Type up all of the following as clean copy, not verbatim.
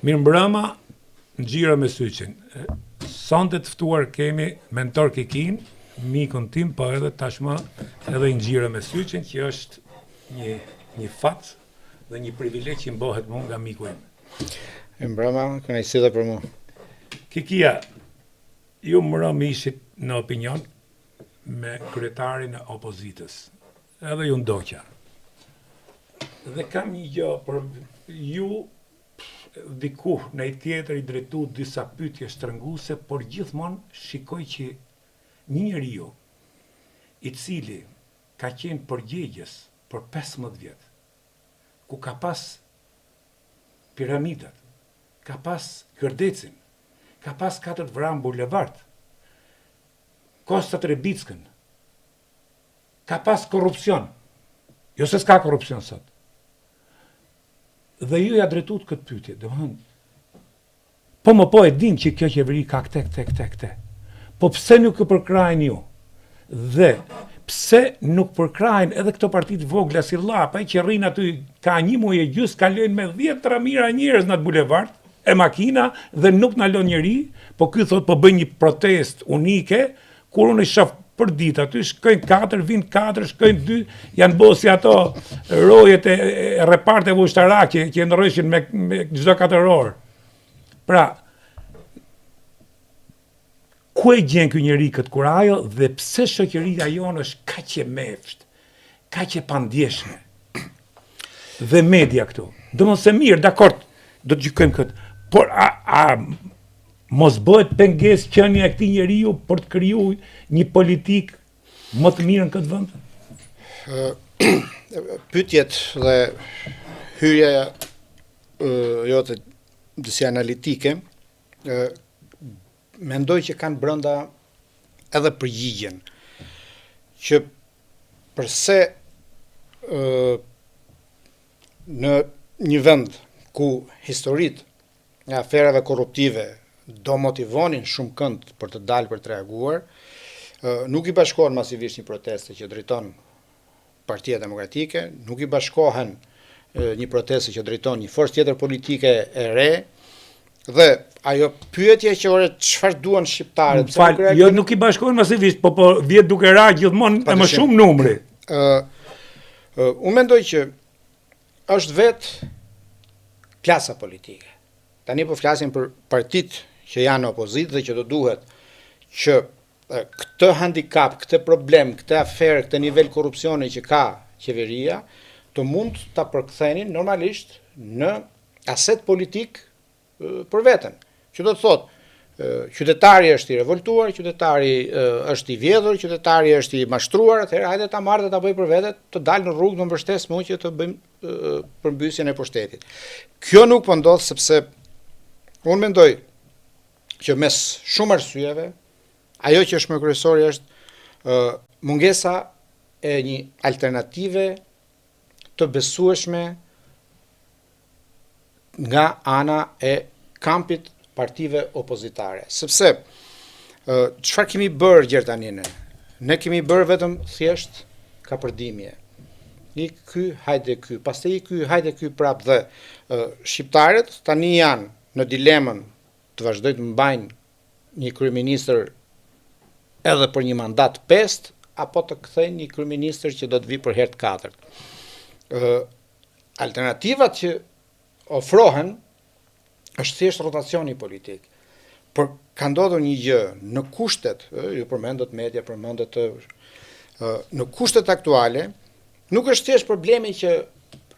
Mirëmbrëma, Ngjyra me Syçin. Sonte të ftuar kemi mentor Kikin, mikun tim, po edhe tashmë edhe Ngjyra me Syçin, që është një fat dhe një privilegj që mbohet mua nga miku im. Mirëmbrëma, kënaqësi edhe për mua. Kikia, ju mbram ishit në opinion me kryetarin e opozitës. Edhe ju ndoqa. Dhe kam një gjë për ju, diku në i tjetër i drejtu disa pyetje shtrënguese, por gjithmonë shikoj që një njeriu i cili ka qenë përgjegjës për 15 vjet, ku ka pas piramidat, ka pas Gërdecin, ka pas 4 Vran Bulevard, Kosta Trebickën, ka pas korrupsion. Jo se s'ka korrupsion sot. Dhe ju ja drejtut këtë pyetje, domethënë, po e din që kjo qeveri ka këte. Po pse nuk e përkrajnë ju? Dhe pse nuk përkrajnë edhe këto partitë vogla si Llapa, që rrinë aty ka një muaj e gjys, kalojnë me 10 tramira njerëz në atë bulevard, e makina, dhe nuk na lën njeri, po ky thot po bëj një protestë unike, kur unë i shoh për ditë aty, shkojnë 4, vinë 4, shkojnë 2, janë bosi ato rojet e reparteve ushtarake që ndryshin me çdo 4 orë. Pra, ku e gjen ky njeri këtë kurajo dhe pse shoqëria jonë është kaq e mefsht, kaq e pandjeshme? Dhe media këtu. Domosë se mirë, dakord, do të gjykojmë këtë. Por mos bëhet pengesë qenia e këtij njeriu për të krijuar një politik më të mirë në këtë vend? Pyetjet dhe hyrja jote disi analitike, mendoj që kanë brenda edhe përgjigjen që përse në një vend ku historitë e aferave korruptive do motivonin shumë kënd për të dalë për të reaguar, nuk i bashkohen masivisht një proteste që drejton Partia Demokratike, nuk i bashkohen një proteste që drejton një forcë tjetër politike e re, dhe ajo pyetje që çfarë duan shqiptarët? Jo, nuk i bashkohen masivisht, po vjet duke ra gjithmonë e më shumë numri. Unë mendoj që është vetë klasa politike. Tani po flasim për partitë që janë opozitë dhe që do duhet që këtë handicap, këtë problem, këtë aferë, këtë nivel korrupsioni që ka qeveria, të mund ta përkthenin normalisht në aset politik për veten. Që do të thotë, qytetari është i revoltuar, qytetari është i vjedhur, qytetari është i mashtruar, atëherë hajde ta marrë dhe ta bëj për vete, të dalë në rrugë, në mbështes mua që të bëjmë përmbysjen e pushtetit. Kjo nuk po ndodh sepse unë mendoj që mes shumë arsyeve, ajo që është më kryesore është mungesa e një alternative të besueshme nga ana e kampit partive opozitare. Sepse, çfarë kemi bërë gjertani ne? Ne kemi bërë vetëm thjesht kapërdimje. I ky, hajde ky, pastaj i ky, hajde ky prap, dhe shqiptarët tani janë në dilemën të vazhdojnë të mbajnë një kryeministër edhe për një mandat 5, apo të kthejnë një kryeministër që do të vi për herë të 4. Alternativat që ofrohen është thjesht rotacioni politik. Por ka ndodhur një gjë në kushtet, ju përmendët media, përmendët në kushtet aktuale, nuk është thjesht problemi që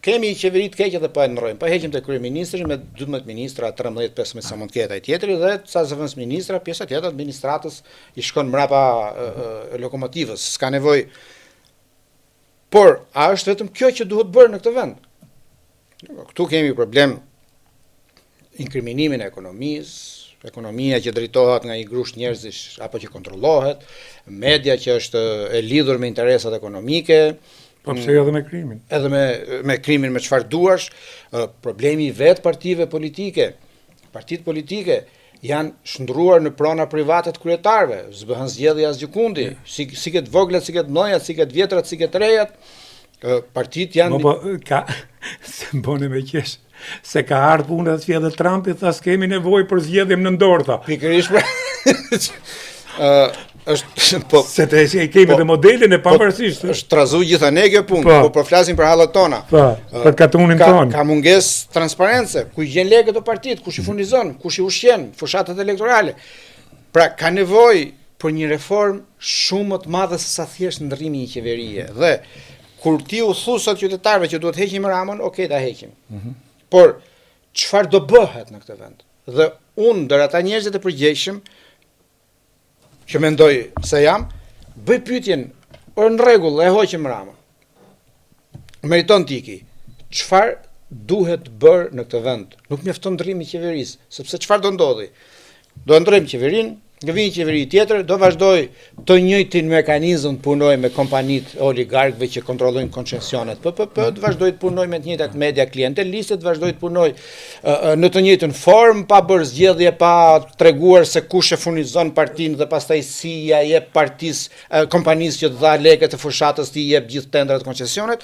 kemi i qeveri të keqe dhe po e ndrojmë. Po heqim te kryeministri me 12 ministra, 13-15 sa mund të ketë ai tjetri, dhe sa zëvendës ministra, pjesa tjetër e administratës i shkon mbrapa lokomotivës, s'ka nevojë. Por a është vetëm kjo që duhet bërë në këtë vend? Këtu kemi problem inkriminimin e ekonomisë, ekonomia që drejtohet nga një grush njerëzish apo që kontrollohet, media që është e lidhur me interesat ekonomike, po pse edhe me krimin? Edhe me krimin me çfarë duash, problemi i vetë partive politike. Partitë politike janë shndruar në prona private të kryetarëve, s'bëhen zgjedhje as gjikundi, si këtë voglat, si këtë mëdhejat, si këtë vjetrat, si këtë rejat, partitë janë... Se mbone me qesh, Se ka ardhur puna të edhe Trumpi tha s'kemi nevojë për zgjedhjem në dorë tha. Pikërisht pra. Është po Se të kemi dhe modelin e pavarësisht. është trazu gjitha ne kjo punë, Po. po flasim për hallat tona. Po, për katunin ton. Ka mungesë transparence, ku i gjen lekët e partit, kush i furnizon, kush i ushqen, fushatat elektorale. Pra ka nevojë për një reformë shumë më të madhe se sa thjesht ndrrimi i një qeverie. Dhe kur ti u thu sot qytetarëve që duhet heqim Ramën, okay, ta heqim. Por çfarë do bëhet në këtë vend? Dhe unë ndër ata njerëzit e përgjegjshëm që mendoj se jam, bëj pyetjen, në rregull, e hoqim Ramën. Meriton tiki. Çfarë duhet bërë në këtë vend? Nuk mjafton ndrrimi i qeverisë, sepse çfarë do ndodhi? Do ndrojmë qeverinë, do vinë qeveri tjetër, do vazhdoj të njëjtin mekanizëm të punoj me kompanitë oligarkëve që kontrollojnë koncesionet PPP, do vazhdoj të punoj me të njëjtat media klienteliste, do vazhdoj të punoj në të njëjtën formë, pa bërë zgjedhje, pa treguar se kush e furnizon partinë dhe pastaj si ja jep partisë, kompanisë që të dha lekët e fushatës të jep gjithë tendrat e koncesionet.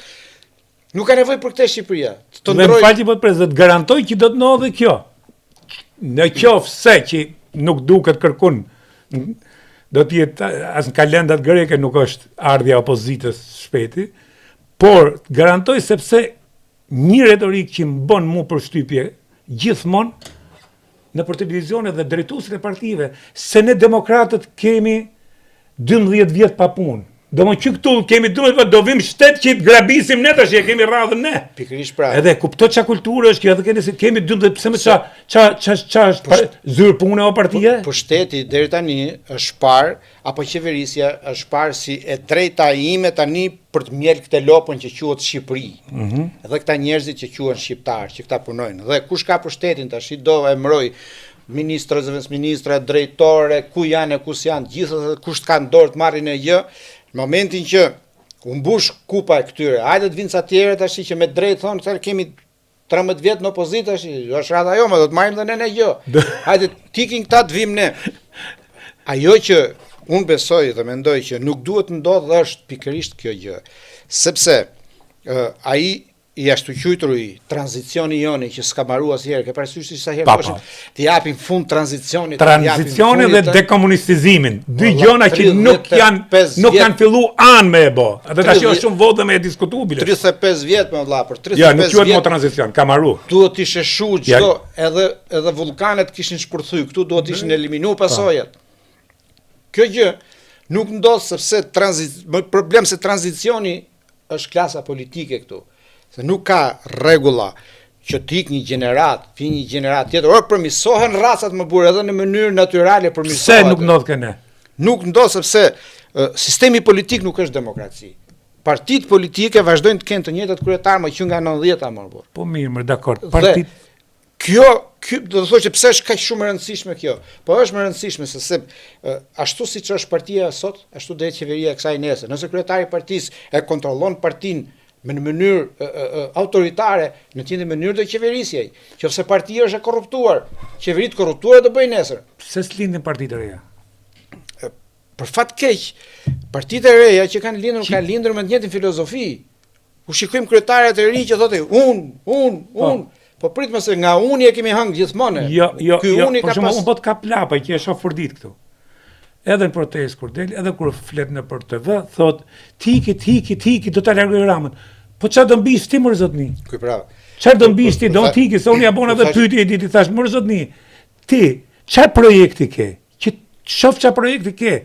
Nuk ka nevojë për këtë Shqipëria. Të ndrojë. Falti po prezant garantoj që do të ndodhë kjo. Në qoftë se që nuk duket kërkun, do t'jetë as në kalendat greke nuk është ardhja opozitës shpeti, por garantoj sepse një retorik që më bën mu për shtypje gjithmonë në për televizionet dhe drejtuesit e partive, se ne demokratët kemi 12 vjet pa punë. Do më që këtu kemi do vim shtet që të grabisim ne tash, kemi radhën ne. Pikërisht pra. Edhe kupto çka kulturë është kjo, edhe kemi 12 pse më ça zyrë pune o partia. Po shteti deri tani është parë apo qeverisja është parë si e drejta ime tani për të mjel këtë lopën që quhet Shqipëri. Edhe këta njerëzit që quhen shqiptar, që këta punojnë. Dhe kush ka pushtetin tash do emroj ministra, zëvendësministra, drejtore, ku janë e ku janë, gjithë kush ka në dorë të marrin e gjë. Në momentin që u mbush kupa e këtyre, hajde të vinë sa tjerë tash që me drejt thonë se kemi 13 vjet në opozitë tash, është rada jome, do të marrim dhe ne në gjë. Hajde tikin këta të vim ne. Ajo që unë besoj dhe mendoj që nuk duhet ndodhë është pikërisht kjo gjë, sepse ai i ashtu quajturi tranzicioni joni që s'ka mbaruar asnjëherë, ke parasysh sa herë thoshin, të japin fund tranzicionit, tranzicioni dhe dekomunistizimin. Dy gjëra që nuk kanë filluar anë me e bë. Atë tash është shumë votë me e diskutubile. 35 vjet më vëlla, për 35 vjet. Ja, nuk quhet më tranzicion, ka mbaru. Duhet të sheshu çdo, edhe vulkanet kishin shpërthyr, këtu duhet të ishin eliminuar pasojat. Kjo gjë nuk ndodh sepse problem se tranzicioni është klasa politike këtu. Se nuk ka rregulla që t'ik një gjenerat, vi një gjenerat tjetër, or përmisohen racat më burë edhe në mënyrë natyrale përmisohet. Pse nuk ndodh këne? Nuk ndodh sepse sistemi politik nuk është demokraci. Partitë politike vazhdojnë të kenë të njëjtat kryetar më që nga 90-ta më burë. Po mirë, më dakord. Partitë Kjo do të thotë që pse është kaq shumë e rëndësishme kjo? Po është më e rëndësishme se ashtu siç është partia sot, ashtu do jetë qeveria e kësaj nesër. Nëse kryetari i partisë e kontrollon partinë në mënyrë autoritare, në të njëjtën mënyrë do qeverisjej. Qofse partia është e korruptuar, qeveritë korruptuara do bëjnë nesër. Pse s'lindin partitë e reja? Për fat keq, partitë e reja që kanë lindur me të njëjtën filozofi. U shikojmë kryetaret e rinj që thotë unë. Po pritmë se nga unë e kemi hëngë gjithmonë. Jo, por shumë unë po të ka plapa që e shoh furdit këtu. Edhe në protestë kur del, edhe kur flet në për TV, thot tiki, do ta largoj Ramën. Po çfarë do mbish ti më zotni? Ku pra? Çfarë do mbish ti? Do tiki, se unë ja bona edhe pyetje e ditë thash më zotni. Ti çfarë projekti ke? Që shoh çfarë projekti ke?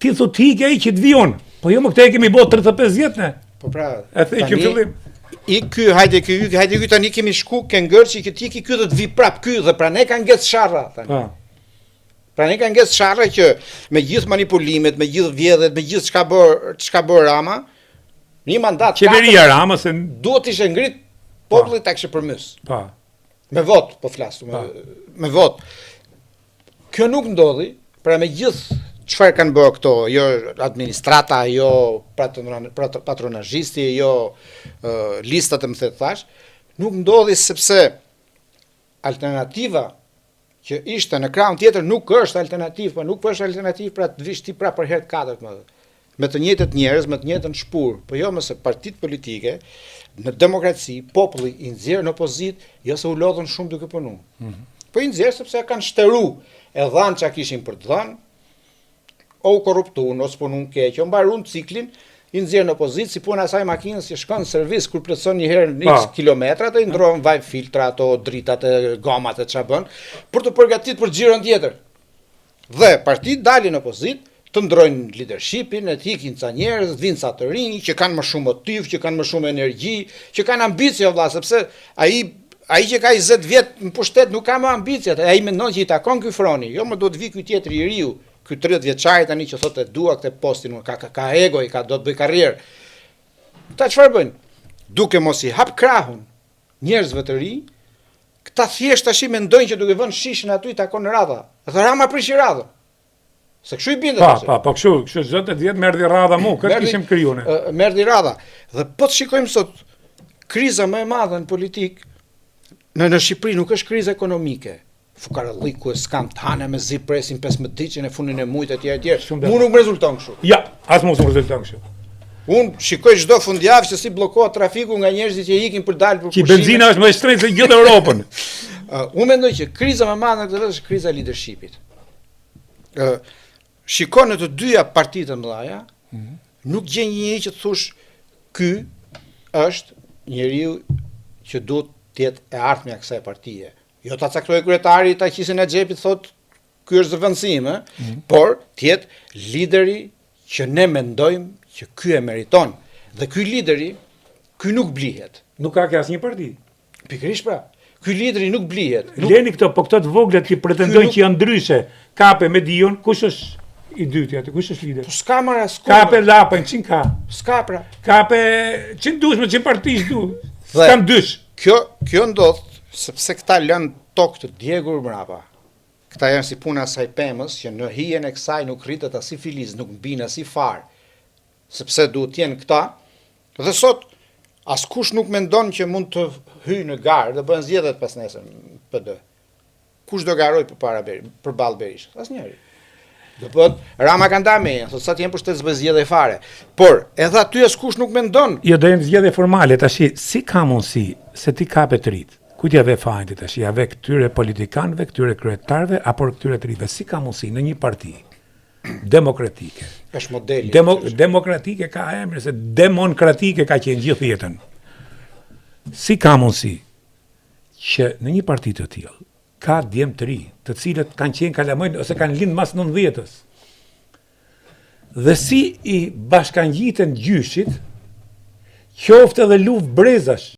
Ti thot tiki ai që të vion. Po jo më këtë e kemi bërë 35 vjet ne. Po pra. E the që fillim. Hajde ky tani kemi shku ke ngërçi që ti ky do të vi prap ky dhe pra ne ka ngec sharra tani. Pra ne ka ngec sharra që me gjithë manipulimet, me gjithë vjedhjet, me gjithë çka bër Rama, në një mandat qeveria Rama se duhet të ishte ngrit populli ta kishte përmys. Po. Me vot, po flas, me vot. Kjo nuk ndodhi, pra me gjithë çfarë kanë bërë këto, jo administrata, jo patronazhisti, jo listat e më thënë thash, nuk ndodhi sepse alternativa që ishte në krahun tjetër nuk është alternativë, po nuk është alternativë pra të vish ti pra për herë të katërt më. me të njëjtët njerëz, me të njëjtën shpurë, po jo mëse partitë politike në demokraci, populli i nxjerr në opozitë, jo se u lodhën shumë duke punuar. Po i nxjerr sepse kanë shteru, e dhanë çka kishin për të dhënë, o u korruptuan, ose punuan keq, o mbaruan ciklin, i nxjerr në opozitë si puna e asaj makinës që shkon në servis kur plotson një herë në X kilometra, të i ndrohen vaj filtra ato dritat e gomat e ç'a bën, për të përgatitur për xhiron tjetër. Dhe partitë dalin në opozitë, të ndrojnë leadershipin, e të ikin ca njerëz, vinë ca të rinj, që kanë më shumë motiv, që kanë më shumë energji, që kanë ambicie vëlla, sepse ai që ka 20 vjet në pushtet nuk ka më ambicie, ai mendon që i takon ky froni, jo më duhet vi ky tjetër i riu, ky 30 vjeçari tani që thotë dua këtë postin, ka ego, do të bëj karrierë. Këta çfarë bëjnë? Duke mos i hap krahun njerëzve të rinj, këta thjesht tash mendojnë që duke vënë shishën aty i takon radha. Dhe Rama prishi radhën. Se kështu i bindet. Po kështu zotë 10 merdi radha mu, këtë kishim kriju ne. Merdi radha. Dhe po të shikojmë sot, kriza më e madhe në politik në Shqipëri nuk është krizë ekonomike. Fukaralliku e s'kam të hane me zi presin 15 ditë në fundin e muajit etj. Mu nuk më rezulton kështu. Ja, as mos më rezulton kështu. Unë shikoj çdo fundjavë se si bllokohet trafiku nga njerëzit që ikin për dalë për pushime. Që benzina është më e shtrenjtë se gjithë Europën. Unë mendoj që kriza më e madhe në këtë vend është kriza e leadershipit. Shikon në të dyja partitë të mëdha, nuk gjen një që të thosh ky është njeriu që duhet të jetë e ardhmja e kësaj partie. Jo ta caktojë kryetari ta qisin e xhepit thot ky është zëvendësim, por të jetë lideri që ne mendojmë që ky e meriton. Dhe ky lideri, ky nuk blihet. Nuk ka asnjë parti. Pikërisht pra. Ky lideri nuk blihet. Leni këto, po këto të voglat që pretendojnë që janë ndryshe. Kape me Dion, kush është i dyti aty? Kush është lider? Po s'ka më as. Kape lapën, çin ka? S'ka pra. Kape çin dush me çin partish du. S'kam dysh. Kjo ndodh sepse këta lënë tokë të djegur mbrapa. Këta janë si puna saj pemës që në hijen e kësaj nuk rritet as si filiz, nuk mbin as si far. Sepse duhet të jenë këta. Dhe sot askush nuk mendon që mund të hyjë në garë dhe bëhen zgjedhjet pas nesër PD. Kush do garoj përballë Berishës? Asnjëri. Do thotë Rama ka ndarë me, thotë sa të jenë pushtet s'bëj zgjedhje fare. Por edhe aty askush nuk mendon. Jo do jenë zgjedhje formale tash, si ka mundësi se ti kape të rit? Kujt ja ve fajin tash? Ja ve këtyre politikanëve, këtyre kryetarëve apo këtyre të rive? Si ka mundësi në një parti demokratike? Është modeli. Demokratike ka emër, se demokratike ka qenë gjithë jetën. Si ka mundësi që në një parti të tillë ka djemë të ri, të cilët kanë qenë kalamojnë ose kanë lindë mas 90-s. Dhe si i bashkangjiten gjyshit, qoftë edhe luftë brezash.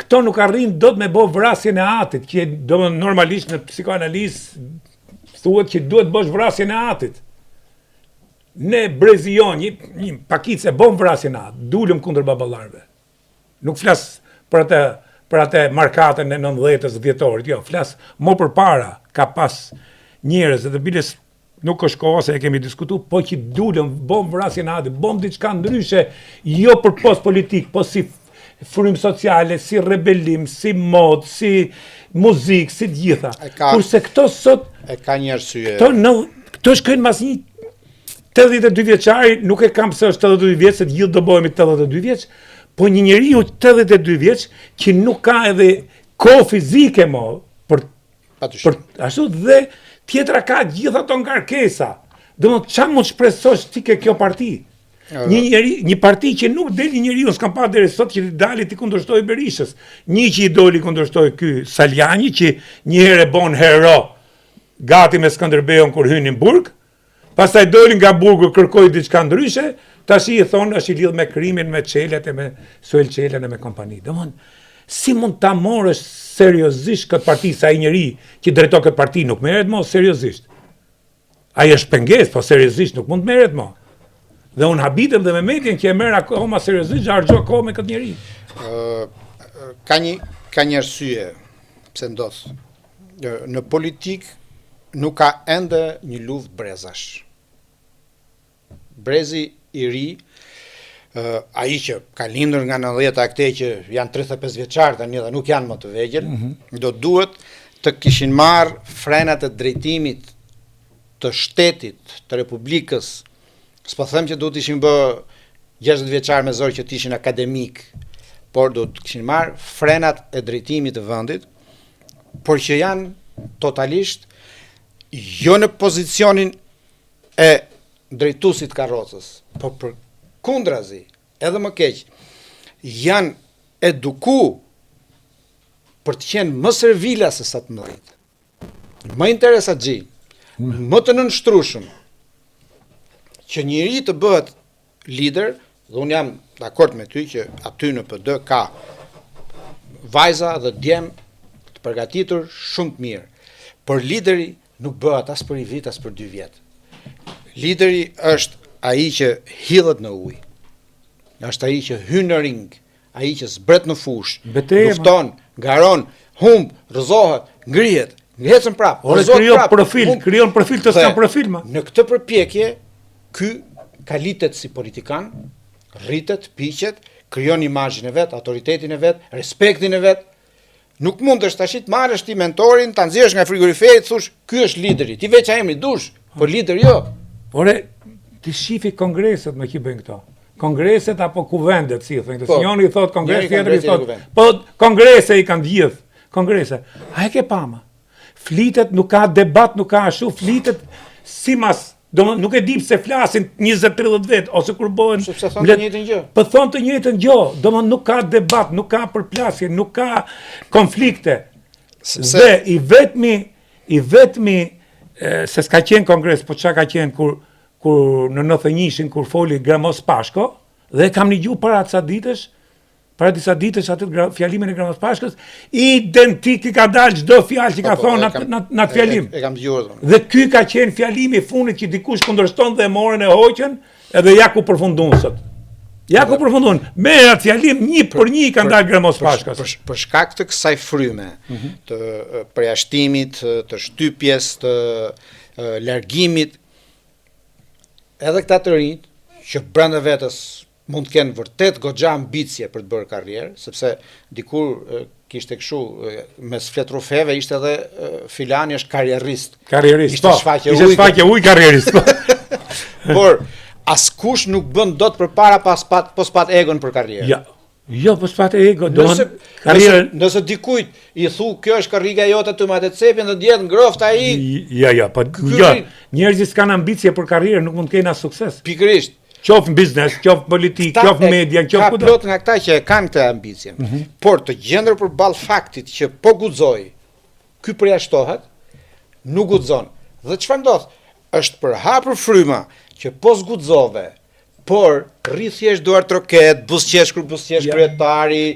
Këto nuk arrin dot me bo vrasjen e atit, që normalisht në psikoanalizë thuhet që duhet bosh vrasjen e atit. Ne brezion, një pakice bom vrasjen e atit, dulëm kundër baballarëve. Nuk flas për atë markatën e 90-s dhjetorit, jo, flas më përpara ka pas njerëz dhe biles nuk është koha se e kemi diskutuar, po që dulëm bom vrasjen e atit, bom diçka ndryshe, jo për post politik, po si frymë sociale, si rebellim, si mod, si muzikë, si të gjitha. Kurse këto sot e ka një arsye. Këto shkojnë mas një 82 vjeçari, nuk e kam pse është 82 vjeç, se të gjithë do bëhemi 82 vjeç, po një njeriu 82 vjeç që nuk ka edhe kohë fizike më për ashtu dhe tjetra ka gjithë ato ngarkesa. Domethënë çfarë mund shpresosh ti ke kjo parti? Një parti që nuk del një njeriu, s'kam pa deri sot që dali ti kundërshtoi Berishës. Një që i doli kundërshtoi ky Saljani që një herë bon hero gati me Skënderbeun kur hynin burg, pastaj doli nga burgu kërkoi diçka ndryshe, tash i thonë është i lidh me krimin, me çelet e me Suel Çelën e me kompani. Domthon, si mund ta morësh seriozisht këtë parti sa ai njeri që drejton këtë parti nuk merret më seriozisht. Ai është pengesë, po seriozisht nuk mund të merret më. Dhe unë habitem dhe me median që e merr akoma seriozisht, harxho kohë me këtë njeri. Ka një arsye pse ndodh. Në politik nuk ka ende një luftë brezash. Brezi i ri, ai që ka lindur nga 90-ta këtej që janë 35 vjeçar tani dhe nuk janë më të vegjël, do duhet të kishin marrë frenat e drejtimit të shtetit, të Republikës, s'po them që duhet ishin bë 60 vjeçar me zor që të ishin akademik, por do të kishin marrë frenat e drejtimit të vendit, por që janë totalisht jo në pozicionin e drejtuesit karrocës, por për kundrazi, edhe më keq, janë eduku për të qenë më servila se sa të mëdhenjt, më interesatxhi, më të nënshtrueshëm, që njëri të bëhet lider, dhe unë jam dakord me ty që aty në PD ka vajza dhe djem të përgatitur shumë të mirë, por lideri nuk bëhet as për 1 vit, as për 2 vjet. Lideri është ai që hidhet në ujë, është ai që hyn në ring, ai që zbret në fush, lufton, garon, humb, rrëzohet, ngrihet, ngrihet prapë. Ore krijon profil të s'kan profil më. Në këtë përpjekje, ky kalitet si politikan, rritet, piqet, krijon imazhin e vet, autoritetin e vet, respektin e vet. Nuk mund të tash të marrësh ti mentorin, ta nxjerrësh nga frigoriferi, të thosh, ky është lideri. Ti veç emri dush, por lider jo. Ore, ti shifi kongreset me që bëjnë këto. Kongreset apo kuvendet, si thënë. Po, njëri i thot kongres, tjetri i thot. Po kongrese i kanë gjithë. Kongrese. A e ke pama? Flitet, nuk ka debat, nuk ka ashtu, flitet si mas. Nuk e di pse flasin 20-30 vet ose kur bëhen. Sepse thonë të njëjtën gjë. Po thonë të njëjtën gjë. Domethënë nuk ka debat, nuk ka përplasje, nuk ka konflikte. Dhe i vetmi se s'ka qenë kongres, po çka ka qenë kur në 91-shin kur foli Gramos Pashko, dhe kam një gjuhë para disa ditësh atë fjalimin e Gramos Pashkës, identik i ka dalë çdo fjalë që ka thonë në atë fjalim. E kam dëgjuar. Dhe ky ka qenë fjalimi i fundit që dikush kundërshton dhe e morën e hoqën, edhe ja ku përfundon sot. Ja ku përfundon. Me atë fjalim 1-1 ka dalë Gramos Pashkës. Për shkak të kësaj fryme, të përjashtimit, të shtypjes, të largimit, edhe këta të rinjt, që brenda vetës mund të kenë vërtet goxha ambicie për të bërë karrierë, sepse dikur kishte kështu mes fletrufeve ishte edhe filani është karrierist. Karrierist, po. Ishte shfaqje ujë karrierist. Por askush nuk bën dot përpara pas pat egon për karrierë. Ja. Jo, po s'pat ego, nëse dikujt i thu kjo është karriga jote të matë cepin dhe djetë ngroft ai. Ja, po njerëzit s'kan ambicie për karrierë, nuk mund të kenë as sukses. Pikërisht. Qoftë biznes, qoftë politik, qoftë media, qoftë kudo. Ka plot nga këta që kanë këtë ambicien. Por të gjendur përballë faktit që po guxoj, ky përjashtohet, nuk guxon. Dhe çfarë ndodh? Është përhapur fryma që po zguxove, por rri thjesht duar troket, buzqesh kryetari,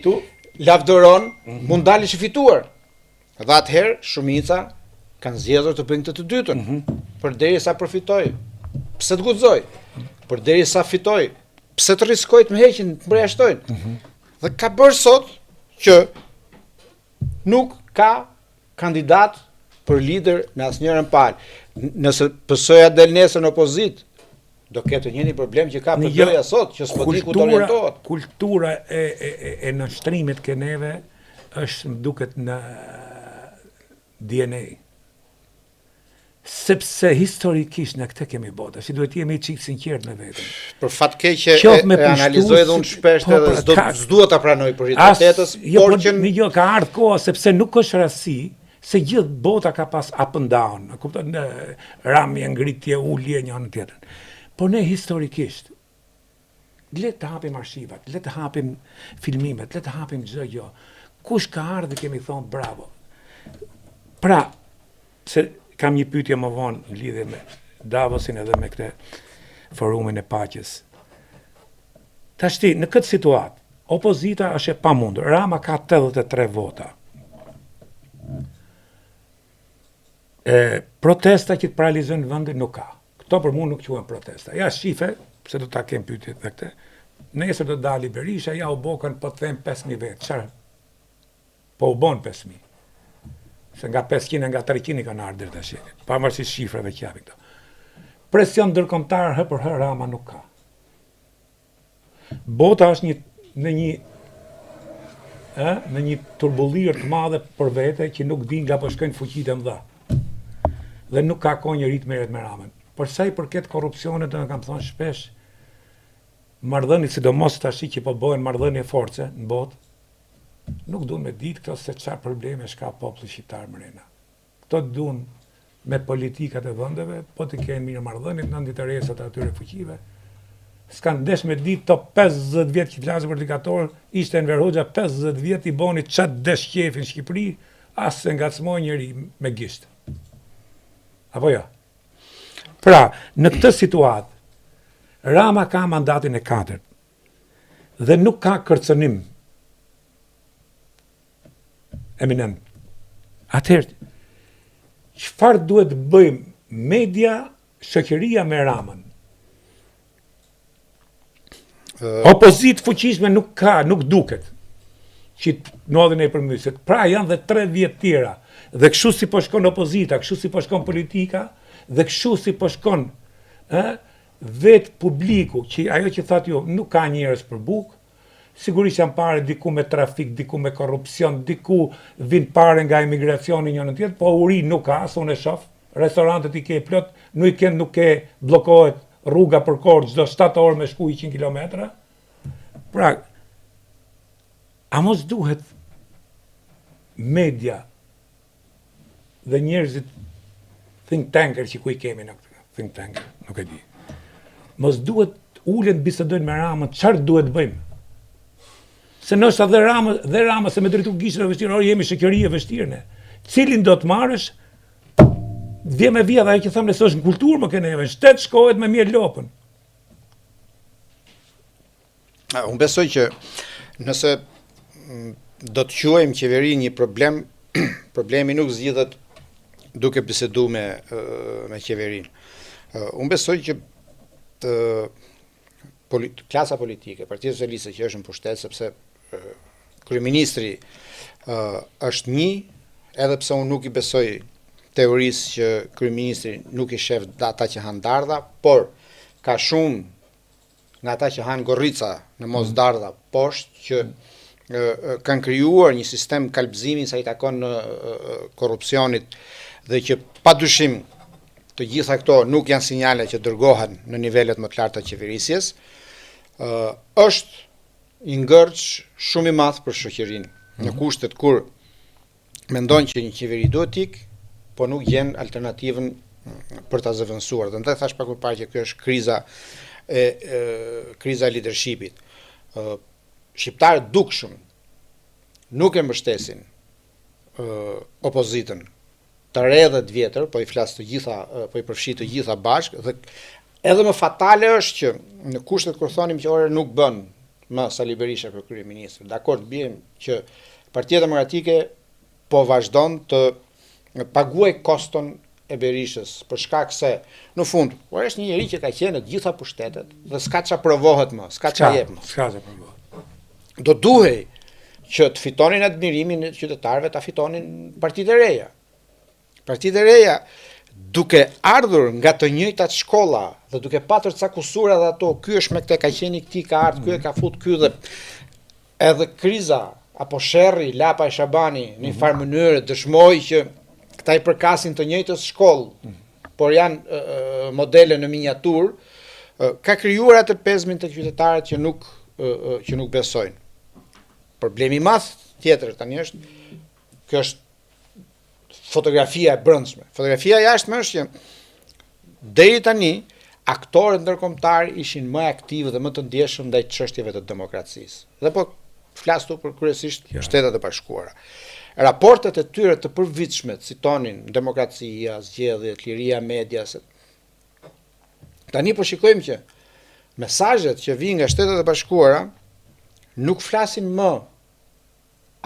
lavdëron, mund dalish i fituar. Dhe atëherë shumica kanë zgjedhur të bëjnë këtë të dytën, përderisa përfitoj. Pse të guxoj? Përderisa fitoj. Pse të riskoj të më heqin, të më përjashtojnë? Dhe ka bërë sot që nuk ka kandidat për lider në asnjërin palë. Nëse PS-ja del nesër në opozitë, do ketë një problem që ka PD-ja sot, që s'po di ku do orientohet. Kultura e nënshtrimit ke neve është më duket në DNA. Sepse historikisht në këtë kemi bota, si duhet jemi çik sinqert me veten. Për fat keq që e analizoj edhe unë shpesh edhe s'duhet ta pranoj për realitetin, por që jo ka ardhur koha sepse nuk është rasti se gjithë bota ka pas up and down, kupton, ramje, ngritje, ulje një anë tjetër. Por ne historikisht, le të hapim arshivat, le të hapim filmimet, le të hapim çdo gjë. Kush ka ardhur kemi thonë bravo. Pra, se kam një pyetje më vonë në lidhje me Davosin edhe me këtë forumin e paqes. Tashti, në këtë situatë, opozita është e pamundur. Rama ka 83 vota. Protesta që të paralizojnë vendin nuk ka. Këto për mua nuk quhen protesta. Ja shife, pse do ta kem pyetje edhe këtë. Nesër do dali Berisha, ja u bokën po të them 5000 vet. Çfarë? Po u bon 5000. Se nga 500 nga 300 kanë ardhur tash. Pavarësisht shifrave që japin këto. Presion ndërkombëtar hë për hë Rama nuk ka. Bota është në një turbullirë të madhe për vete që nuk din nga po shkojnë fuqitë e mëdha. dhe nuk ka kohë njëri të merret me Ramën. Por sa i përket korrupsionit, do të kam thonë shpesh, marrëdhënie, sidomos tash që po bëhen marrëdhënie force në botë, nuk duan me ditë këto se çfarë probleme ka populli shqiptar mrena. Këto duan me politikat e vendeve, po të kenë mirë marrëdhënie në interesat e atyre fuqive. S'kan desh me ditë to 50 vjet që flasë për diktator, ishte Enver Hoxha 50 vjet i boni çat desh qefin në Shqipëri, as se ngacmoi njëri me gisht. Apo jo? Pra, në këtë situatë, Rama ka mandatin e 4 dhe nuk ka kërcënim eminent. Atëherë, çfarë duhet bëjmë media, shoqëria me Ramën? Opozitë fuqishme nuk ka, nuk duket që ndodhin e përmyset. Pra janë dhe 3 vjet tjera. Dhe kështu si po shkon opozita, kështu si po shkon politika, dhe kështu si po shkon vetë publiku, që ajo që thatë ju, nuk ka njerëz për bukë, sigurisht janë pare diku me trafik, diku me korrupsion, diku vin pare nga imigracioni një në tjetër, po uri nuk ka, asë unë e shof, restorantet i ke plot, nuk ke blokohet rruga për korë, çdo 7 orë me shku 100 kilometra. Pra, a mos duhet media dhe njerëzit think tanker që ku i kemi në këtë think tanker, nuk e di. Mos duhet ulen bisedojnë me Ramën, çfarë duhet bëjmë? Se nështë dhe Rama se me drejtu gishtë e vështirë, jemi shoqëri e vështirë ne. Cilin do të marrësh, vje me vija dhe ajo që thamë nëse është në kulturë më këneve, në shtetë shkohet me mirë lopën. Unë besoj që nëse do të quajmë qeveri një problem, problemi nuk zgjidhet duke bisedu me qeverin. Unë besoj që klasa politike, Partia Socialiste që është në pushtet, sepse kryeministri është një, edhe pse unë nuk i besoj teorisë që kryeministri nuk i shef ata që hanë dardha, por ka shumë nga ata që hanë gorrica në mos dardha poshtë që kanë krijuar një sistem kalbëzimi sa i takon korrupsionit dhe që padyshim të gjitha këto nuk janë sinjale që dërgohen në nivelet më të larta të qeverisjes, është një ngërç shumë i madh për shoqërinë, në kushtet kur mendon që një qeveri duhet të ikë, po nuk gjen alternativën për ta zëvendësuar. Dhe ndaj thash pak më parë që kjo është kriza e leadershipit. Shqiptarët dukshëm nuk e mbështesin opozitën të re dhe të vjetër, po i flas të gjitha, po i përfshi të gjitha bashkë, dhe edhe më fatale është që në kushtet kur thonim që ore nuk bën më Sali Berisha për kryeministër. Dakor, bien që Partia Demokratike po vazhdon të paguaj koston e Berishës, për shkak se në fund, por është një njeri që ka qenë në të gjitha pushtetet dhe s'ka ç'a provohet më, s'ka ç'a jep më. S'ka ç'a provohet. Do duhej që të fitonin admirimin e qytetarëve, ta fitonin partitë e reja. Partitë e reja, duke ardhur nga të njëjtat shkolla dhe duke patur ca kusura dhe ato, ky është me këtë ka qenë këti ka ardhur, ky e ka fut ky dhe edhe kriza apo sherrri Lapa e Shabani në një farë mënyrë dëshmoi që këta i përkasin të njëjtës shkollë, por janë modele në miniatur, ka krijuar atë pezmin të qytetarët që nuk besojnë. Problemi i madh tjetër tani është, kjo është fotografia e brendshme. Fotografia jashtme është që deri tani aktorët ndërkombëtar ishin më aktivë dhe më të ndjeshëm ndaj çështjeve të demokracisë. Dhe po flas tu për kryesisht Shtetet e Bashkuara. Raportet e tyre të përvitshme citonin demokracia, zgjedhjet, liria e medias. Tani po shikojmë që mesazhet që vijnë nga Shtetet e Bashkuara nuk flasin më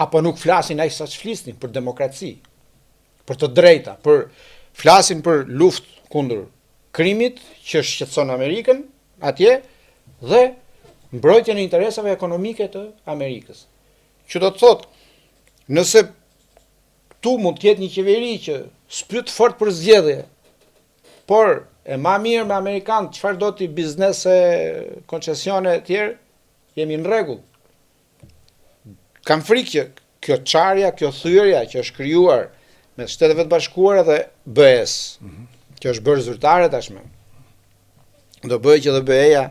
apo nuk flasin aq sa flisnin për demokraci, për të drejta, flasin për luftë kundër krimit që shqetëson Amerikën atje dhe mbrojtjen e interesave ekonomike të Amerikës. Që do të thotë, nëse tu mund të jetë një qeveri që spyt fort për zgjedhje, por e ma mirë me Amerikanë, çfarë do t'i biznese, koncesione e tjerë, jemi në rregull. Kam frikë që kjo çarja, kjo thyrja që është krijuar me Shteteve të Bashkuara dhe BE-s, që është bërë zyrtare tashme, do bëjë që dhe BE-ja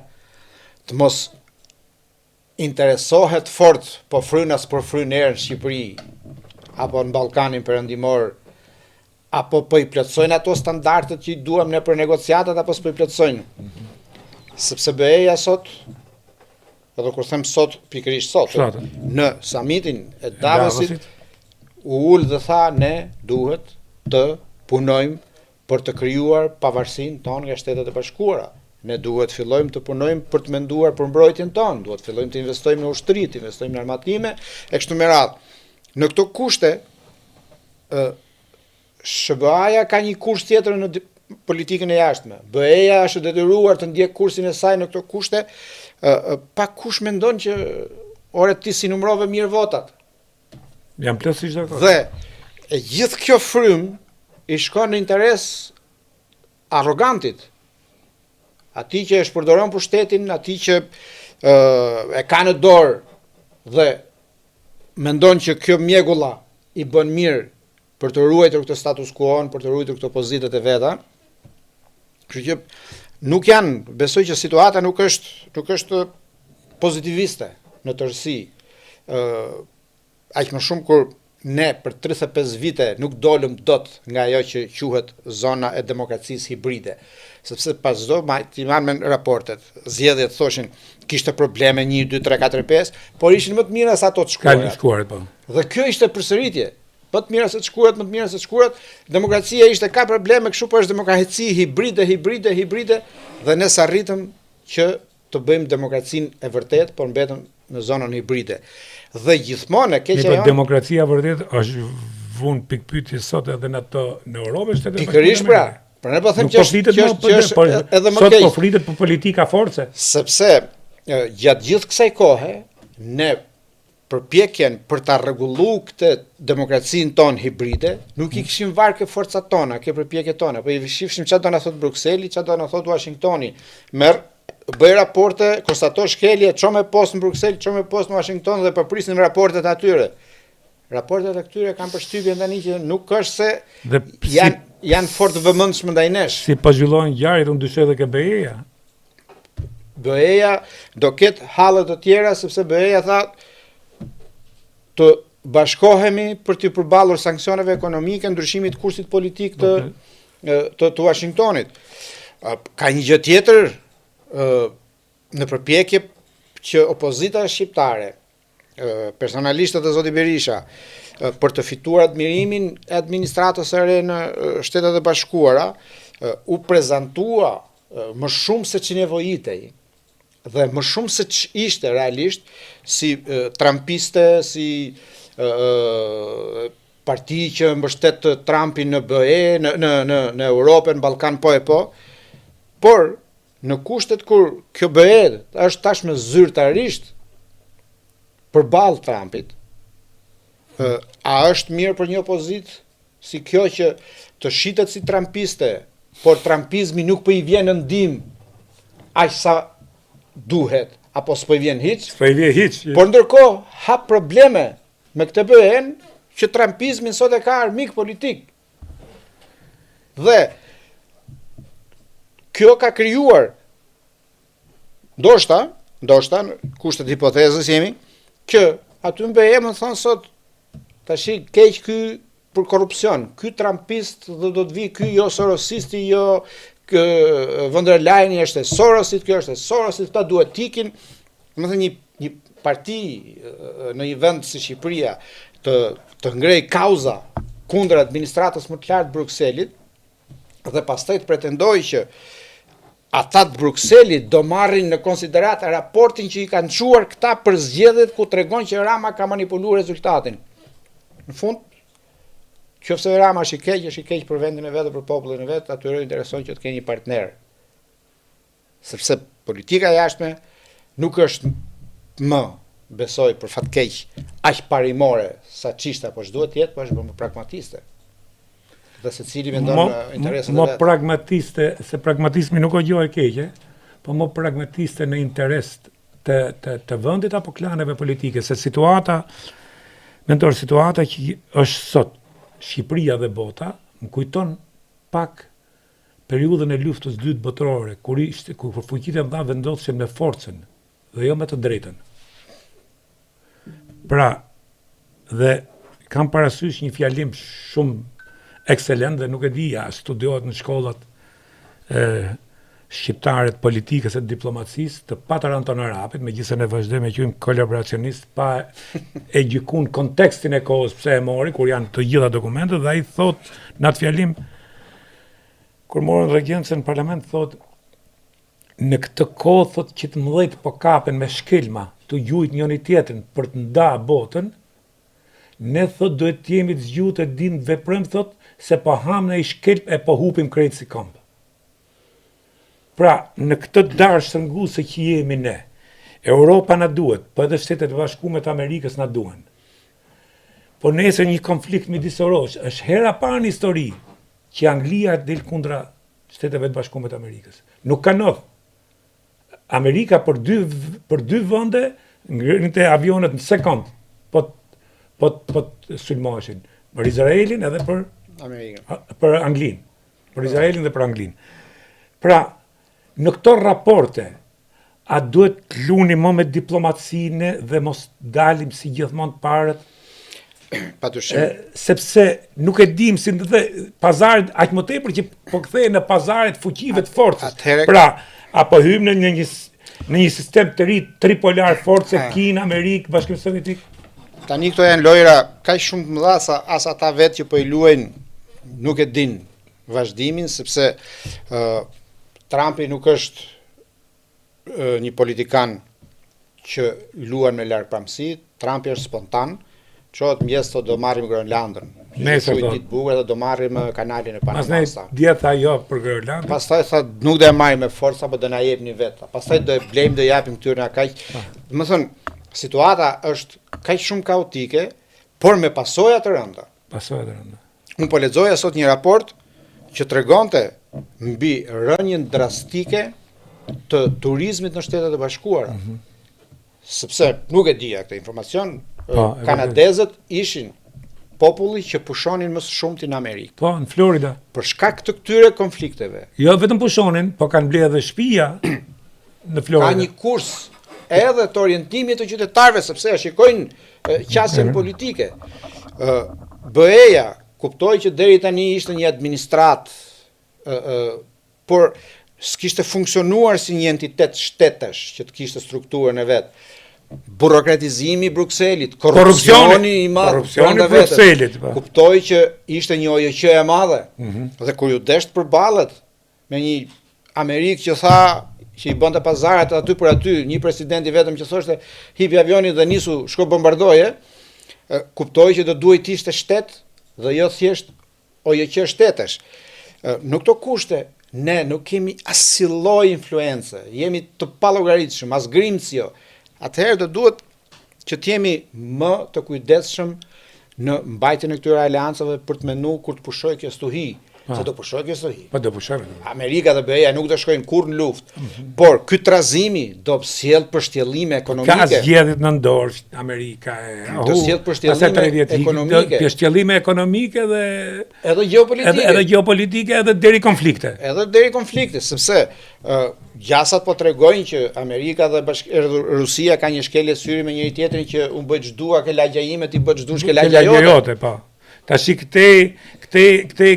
të mos interesohet fort po frynas për frynërë në Shqipëri, apo në Ballkanin Perëndimor, apo po i plotësojnë ato standardet që i duam ne për negociatat, apo s'po i plotësojnë. Sepse BE-ja sot, edhe kur them sot, pikërisht sot, në summitin e Davosit, u ul dhe tha ne duhet të punojmë për të krijuar pavarësinë tonë nga Shtetet e Bashkuara. Ne duhet fillojmë të punojmë për të menduar për mbrojtjen tonë, duhet fillojmë të investojmë në ushtri, të investojmë në armatime, e kështu me radhë. Në këto kushte, SBA-ja ka një kurs tjetër në politikën e jashtme. BE-ja është detyruar të ndjek kursin e saj në këto kushte, pa kush mendon që ore ti si numrove mirë votat. Jam plotësisht dakord. Dhe gjithë kjo frym i shkon në interes arrogantit. Ati që e shpërdoron pushtetin, ati që e ka në dorë dhe mendon që kjo mjegulla i bën mirë për të ruajtur këtë status quo, për të ruajtur këto pozitat e veta. Kështu që nuk janë, besoj që situata nuk është pozitiviste në tërësi. Aq më shumë kur ne për 35 vite nuk dolëm dot nga ajo që quhet zona e demokracisë hibride. Sepse pas çdo ti marrën raportet, zgjedhjet thoshin kishte probleme 1 2 3 4 5, por ishin më të mira se ato të shkruara. Po. Dhe kjo ishte përsëritje. Më të mira se të shkruarat, më të mira se të shkruarat. Demokracia ishte ka probleme, kështu po është demokraci hibride dhe ne arritëm që të bëjmë demokracinë e vërtet, por mbetëm në zonën hibride. Dhe gjithmonë keqja jonë demokracia vërtet është vun pikpyetje sot edhe në ato në Europë, Shtetet e Bashkuara. Pikërisht pra. Pra ne po them që është edhe më keq. Sot po flitet për politika force. Sepse gjatë gjithë kësaj kohe ne përpjekjen për ta rregulluar këtë demokracinë tonë hibride, nuk i kishim varë ke forcat tona, ke përpjekjet tona, po i shifshim çfarë do na thot Brukseli, çfarë do na thot Washingtoni. Bëj raporte, konstato shkelje, ço me post në Bruksel, ço me post në Washington dhe përprisim raportet atyre. Raportet e këtyre kanë përshtypjen tani që nuk është se janë fort vëmendshëm ndaj nesh. Si po zhvillohen ngjarjet, unë dyshoj edhe ke BE-ja. BE-ja do ketë halle të tjera sepse BE-ja tha të bashkohemi për të përballur sanksioneve ekonomike, ndryshimit të kursit politik të Washingtonit. Ka një gjë tjetër në përpjekje që opozita shqiptare, personalistët e zoti Berisha, për të fituar admirimin e administratës së re në Shtetet e Bashkuara, u prezantua më shumë se që nevojitej dhe më shumë se që ishte realisht si trumpiste, si parti që mbështet Trumpin në BE, në Europë, në Ballkan po e po, por në kushtet kur kjo BE është tashmë zyrtarisht përballë Trumpit, a është mirë për një opozit si kjo që të shitet si trumpiste, por trumpizmi nuk po i vjen në ndihmë aq sa duhet, apo s'po i vjen hiç? S'po i vjen hiç. Por ndërkohë hap probleme me këtë BE-n që trumpizmi sot e ka armik politik. Dhe kjo ka krijuar ndoshta në kushtet e hipotezës jemi që aty në BE më thonë sot tashi keq ky për korrupsion, ky trumpist dhe do të vi ky jo sorosisti, jo von der Leyen është e Sorosit, kjo është e Sorosit, këta duhet ikin. Domethënë një parti në një vend si Shqipëria të ngrej kauza kundër administratës më të lartë Brukselit dhe pastaj të pretendoj që ata të Brukselit do marrin në konsiderat raportin që i kanë çuar këta për zgjedhjet ku tregon që Rama ka manipuluar rezultatin. Në fund, qofse Rama është i keq për vendin e vet dhe për popullin e vet, atyre intereson që të kenë një partner. Sepse politika jashtme nuk është më, besoj për fat keq, aq parimore sa çishte apo ç'duhet të jetë, po është më pragmatiste. Dhe secili mendon interesat e vet. Më pragmatiste, se pragmatizmi nuk është gjë e keqe, po më pragmatiste në interes të vendit apo klaneve politike, se situata që është sot, Shqipëria dhe bota më kujton pak periudhën e luftës dytë botërore, kur fuqitë e mëdha vendoseshin me forcën dhe jo me të drejtën. Pra, dhe kam parasysh një fjalim shumë ekselent dhe nuk e di, studiohet në shkollat shqiptare të politikës e diplomacisë të Patar Anton Arapit, megjithëse ne vazhdojmë me qenë kolaboracionist pa e gjykun kontekstin e kohës pse e mori, kur janë të gjitha dokumentet, dhe ai thot në atë fjalim kur morën regjencën në parlament, thot në këtë kohë thot që të mëdhejt po kapen me shkelma të gjujt njëri tjetrin për të nda botën, ne thot duhet të jemi të zgjuar të dimë veprojmë thot se po ham në i shkelp e po hupim krejt si këmbë. Pra, në këtë darë shtrënguese që jemi ne, Europa na duhet, po edhe Shtetet e Bashkuara të Amerikës na duhen. Po nesër një konflikt midis Eurosh, është hera parë në histori që Anglia del kundra Shteteve të Bashkuara të Amerikës. Nuk ka ndodhur. Amerika për dy vende ngrinte avionet në sekond, po sulmoheshin për Izraelin edhe për Amerikën, për Anglinë, për Izraelin dhe për Anglinë. Pra, në këto raporte, a duhet të luni më me diplomacinë dhe mos dalim si gjithmonë të parët? Sepse nuk e dim si dhe pazarit, aq më tepër që po kthehen në pazaret fuqive të forcës. Pra, apo hymë në një sistem të ri tripolar, force Kinë, Amerikë, Bashkim Sovjetik? Tani këto janë lojra kaq shumë të mëdha sa as ata vetë që po i luajnë nuk e din vazhdimin, sepse Trumpi nuk është një politikan që luan me largpramësi, Trumpi është spontan, çohet mëjes do marrim Groenlandën. Nesër ditë bukur dhe do marrim kanalin e Panamas. Pastaj djeta jo për Groenlandën. Pastaj tha nuk do e marrim me forca, po do na jepni vetë. Pastaj do e blejmë, do japim këtyre na kaq. Do të thënë, situata është kaq shumë kaotike, por me pasoja të rënda. Unë po lexoja sot një raport që tregonte mbi rënjen drastike të turizmit në Shtetet e Bashkuara. Sepse nuk e dija këtë informacion, kanadezët ishin populli që pushonin më së shumti në Amerikë. Po, në Florida. Për shkak të këtyre konflikteve. Jo vetëm pushonin, po kanë blerë edhe shtëpia në Florida. Ka një kurs edhe të orientimit të qytetarëve, sepse shikojnë qasjen politike. BE-ja kuptoi që deri tani ishte një administrat, por s'kishte funksionuar si një entitet shtetesh që të kishte strukturën e vet. Burokratizimi i Brukselit, korrupsioni i madh brenda Brukselit, kuptoi që ishte një OJQ e madhe. Dhe kur ju desht përballet me një Amerikë që tha që i bënte pazaret aty për aty, një president i vetëm që thoshte hipi avionin dhe nisu shko bombardoje, kuptoi që do duhet të ishte shtet dhe jo thjesht OJQ shtetesh. Në këto kushte ne nuk kemi asnjë lloj influence, jemi të pallogaritshëm, as grimc jo. Atëherë do duhet që të jemi më të kujdesshëm në mbajtjen e këtyre aleancave për të menuar kur të pushojë kjo stuhi. Se do pushojë kjo stuhi. Po do pushojë. Amerika dhe BE-ja nuk do shkojnë kurrë në luftë, por ky trazimi do sjell përshtjellime ekonomike. Ka zgjedhjet në dorë Amerika do sjell përshtjellime ekonomike. Përshtjellime ekonomike dhe edhe gjeopolitike. Edhe gjeopolitike edhe deri konflikte. Edhe deri konflikte, sepse gjasat po tregojnë që Amerika dhe Rusia ka një shkelje syri me njëri tjetrin që unë bëj ç'dua ke lagja ime, ti bëj ç'dush ke lagja jote. Po. Tash këte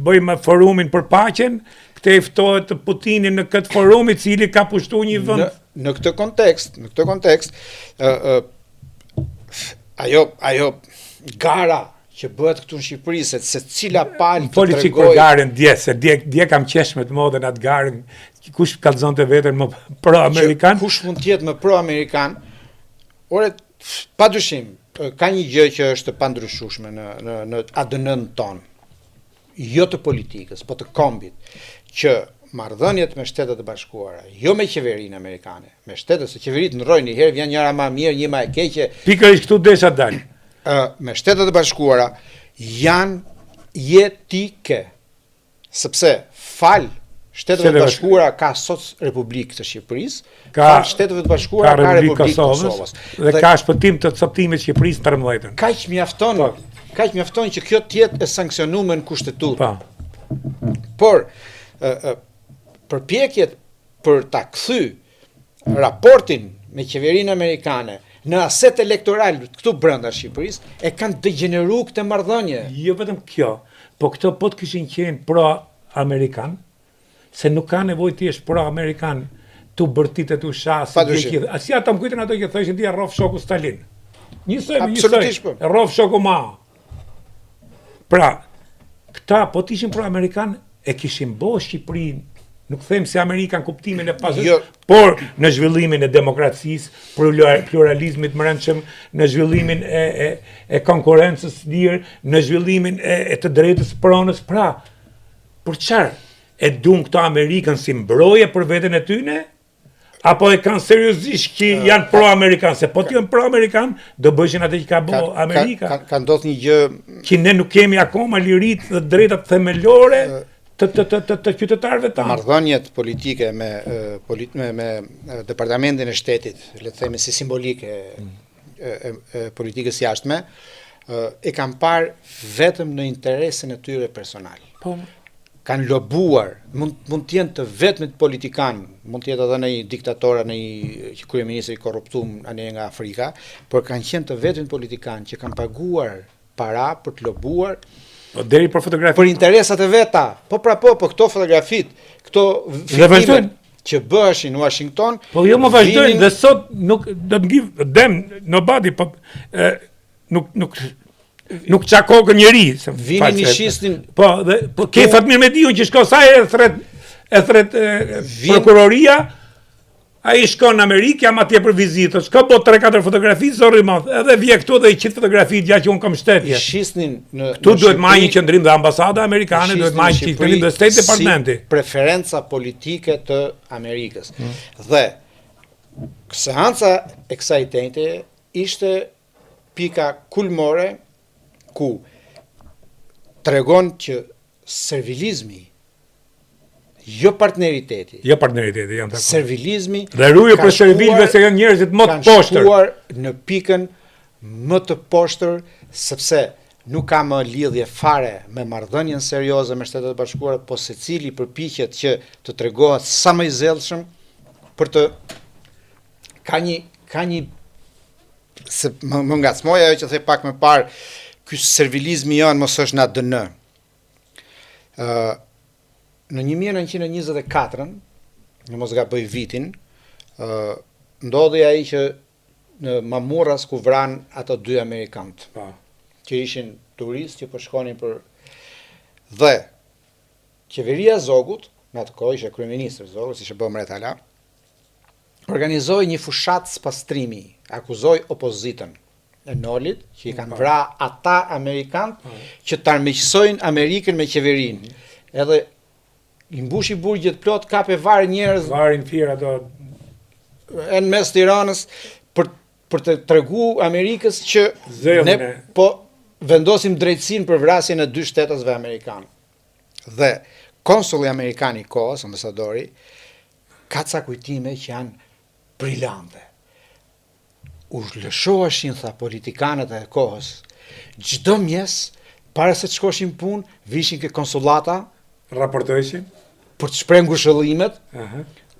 bëjmë forumin për paqen, këte ftohet Putinin në këtë forum i cili ka pushtuar një vend. Në këtë kontekst, ajo gara që bëhet këtu në Shqipëri, se cila palë të tregoj. Foli për garën dje kam qesh me të modën atë garën, kush kallëzonte veten më pro-amerikan? Kush mund të jetë më pro-amerikan? Ore, padyshim, ka një gjë që është pandryshueshme në ADN-n ton, jo të politikës, po të kombit, që marrëdhëniet me Shtetet e Bashkuara, jo me qeverinë amerikane, me shtetet, se qeveritë ndrojnë një herë, vjen njëra më mirë, një më e keqe. Pikërisht këtu desha dal. Me Shtetet e Bashkuara janë jetike, sepse fal Shtetet e Bashkuara ka sot Republikë të Shqipërisë, ka Shtetet e Bashkuara ka Republikë të Kosovës. Dhe ka shpëtim të coptimit të Shqipërisë 13. Kaq mjafton kaq mjafton që kjo të jetë e sankcionuar në kushtetutë. Pa. Por përpjekjet për ta kthy raportin me qeverinë amerikane në aset elektoral këtu brenda Shqipërisë e kanë degeneruar këtë marrëdhënie. Jo vetëm kjo, po këto po të kishin qenë pro-amerikan, se nuk ka nevojë ti jesh pro-amerikan tu bërtitë tu shas, si ata më kujtën ato që thoshin ti rrof shoku Stalin. Njësoj, rrof shoku Mao. Pra, këta po të ishin pro-amerikan e kishin bo Shqipërinë, nuk them se Amerika në kuptimin e pasur, por në zhvillimin e demokracisë, pluralizmit brendshëm, në zhvillimin e konkurrencës lirë, në zhvillimin e të drejtës pronës. Pra, për çfarë e duan këto Amerikën si mbroje për veten e tyre? Apo e kanë seriozisht që janë pro-amerikan, se po të janë pro-amerikan, do bëshin atë që ka bo Amerika. Ka ndodhur një gjë që ne nuk kemi akoma liritë dhe drejtat themelore të qytetarëve tanë. Marrëdhëniet politike me departamentin e shtetit, le të themi si simbolike e politikës jashtme, e kanë parë vetëm në interesin e tyre personal. Po. Kanë lobuar, mund të jenë të vetmit politikan, mund të jetë edhe në një diktator, në një kryeminist i korruptuar nga Afrika, por kanë qenë të vetmit politikan që kanë paguar para për të lobuar deri për fotografi. Për interesat e veta. Po këto fotografit, këto filmimet që bëheshin në Washington. Po jo më vazhdojnë dhe sot nuk do të give them nobody, po nuk qa kokën njeri. Vinin i shisnin. Po ke Fatmir Mediun që shko sa e thret prokuroria, a i shkon në Amerikë, jam atje për vizitë, shko po 3-4 fotografi, sorry month, edhe vje këtu dhe i qitë fotografi gja që unë kam shtetje. Këtu duhet majë një qëndrim dhe ambasada amerikane, duhet majë një qëndrim dhe State Departmenti. Si preferenca politike të Amerikës. Dhe, seanca e kësaj tente ishte pika kulmore ku tregon që servilizmi, jo partneriteti, janë të servilizmi dhe rruju për servilve se janë njerëzit më të poshtër. Kanë shkuar në pikën më të poshtër, sepse nuk ka më lidhje fare me marrëdhënien serioze me Shtetet e Bashkuara, po secili përpiqet që të tregohet sa më i zellshëm për të ka një se më ngacmoj ajo që the pak më parë, ky servilizmi janë mos është na dënë. Në 1924, në mos gaboj vitin, ndodhi ai që në Mamurras ku vran ato 2 amerikanët, që ishin turistë që po shkonin për dhe qeveria Zogut, në atë kohë ishte kryeministri Zogut, si ishte Bomret Ala, organizoi një fushat spastrimi, akuzoi opozitën e Nolit, që i kanë vra ata amerikanë që të armiqësojnë Amerikën me qeverinë. Edhe i mbushi burgjet plot, kape varë njerëz. Varin fira do në mes Tiranës për të tregu Amerikës që ne po vendosim drejtësinë për vrasjen e 2 shtetësve amerikanë. Dhe konsulli amerikan i kohës, ambasadori, ka ca kujtime që janë brillante. U lëshoheshin, tha, politikanët e kohës, çdo mjes, para se të shkoshin punë, vishin ke konsulata, raportoheshin për të shprengur shëllimet,